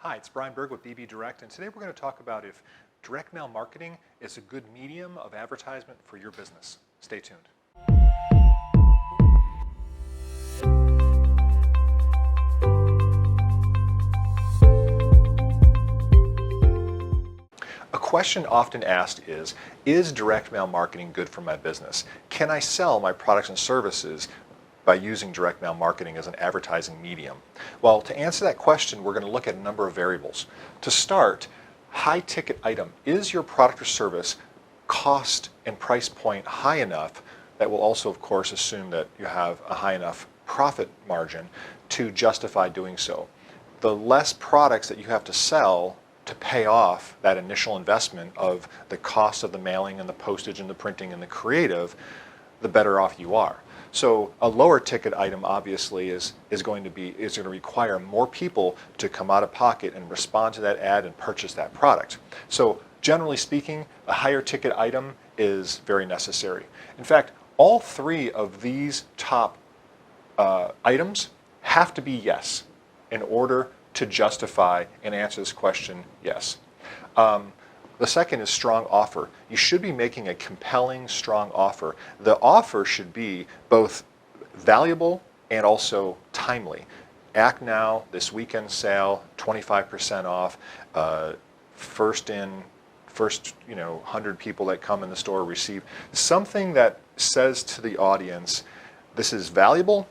Hi, it's Brian Berg with BB Direct, and today we're going to talk about if direct mail marketing is a good medium of advertisement for your business. Stay tuned. A question often asked is direct mail marketing good for my business? Can I sell my products and services by using direct mail marketing as an advertising medium? Well, to answer that question, we're going to look at a number of variables. To start, high ticket item. Is your product or service cost and price point high enough? That will also, of course, assume that you have a high enough profit margin to justify doing so. The less products that you have to sell to pay off that initial investment of the cost of the mailing and the postage and the printing and the creative, the better off you are. So a lower ticket item obviously is going to require more people to come out of pocket and respond to that ad and purchase that product. So generally speaking, a higher ticket item is very necessary. In fact, all three of these top items have to be yes in order to justify and answer this question yes. The second is strong offer. You should be making a compelling, strong offer. The offer should be both valuable and also timely. Act now, this weekend sale, 25% off, first 100 people that come in the store receive something that says to the audience, this is valuable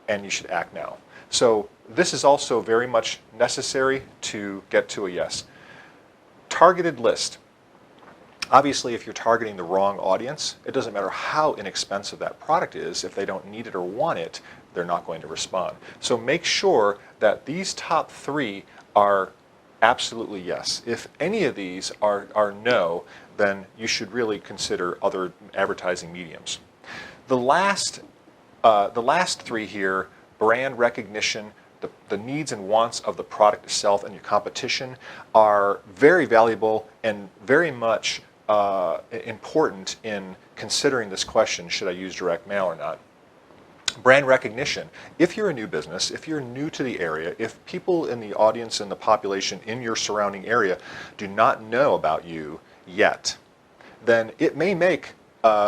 and you should act now. So this is also very much necessary to get to a yes. Targeted list. Obviously, if you're targeting the wrong audience, it doesn't matter how inexpensive that product is. If they don't need it or want it, they're not going to respond. So make sure that these top three are absolutely yes. If any of these are no, then you should really consider other advertising mediums. The last three here, brand recognition, the needs and wants of the product itself and your competition are very valuable and very much important in considering this question, should I use direct mail or not? Brand recognition. If you're a new business, if you're new to the area, if people in the audience and the population in your surrounding area do not know about you yet, then it may make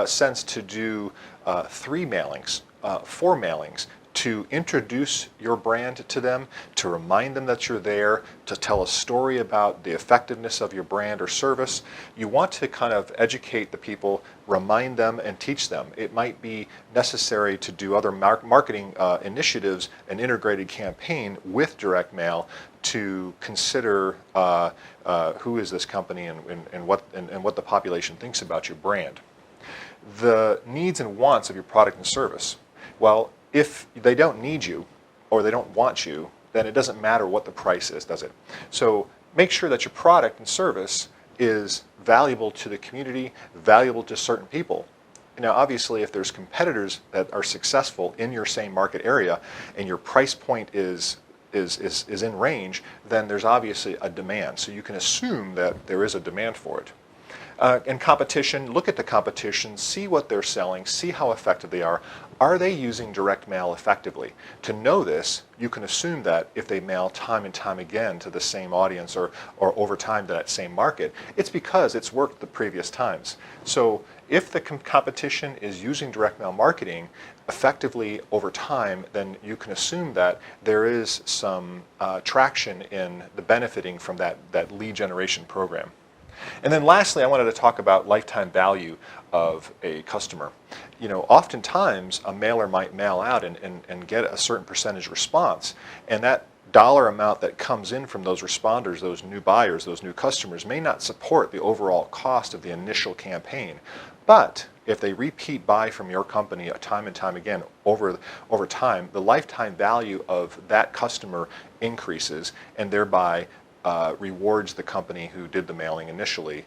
sense to do 3 mailings, 4 mailings, to introduce your brand to them, to remind them that you're there, to tell a story about the effectiveness of your brand or service. You want to kind of educate the people, remind them, and teach them. It might be necessary to do other marketing initiatives, an integrated campaign with direct mail to consider who is this company and what the population thinks about your brand. The needs and wants of your product and service. Well, if they don't need you or they don't want you, then it doesn't matter what the price is, does it? So make sure that your product and service is valuable to the community, valuable to certain people. Now, obviously, if there's competitors that are successful in your same market area and your price point is in range, then there's obviously a demand. So you can assume that there is a demand for it. And competition, look at the competition, see what they're selling, see how effective they are. Are they using direct mail effectively? To know this, you can assume that if they mail time and time again to the same audience or over time to that same market, it's because it's worked the previous times. So if the competition is using direct mail marketing effectively over time, then you can assume that there is some traction in the benefiting from that lead generation program. And then lastly, I wanted to talk about lifetime value of a customer. You know, oftentimes a mailer might mail out and get a certain percentage response, and that dollar amount that comes in from those responders, those new buyers, those new customers, may not support the overall cost of the initial campaign. But if they repeat buy from your company time and time again over time, the lifetime value of that customer increases, and thereby rewards the company who did the mailing initially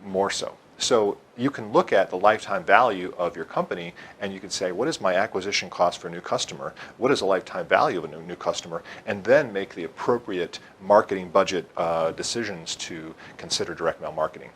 more so. So you can look at the lifetime value of your company and you can say, what is my acquisition cost for a new customer? What is the lifetime value of a new customer? And then make the appropriate marketing budget decisions to consider direct mail marketing.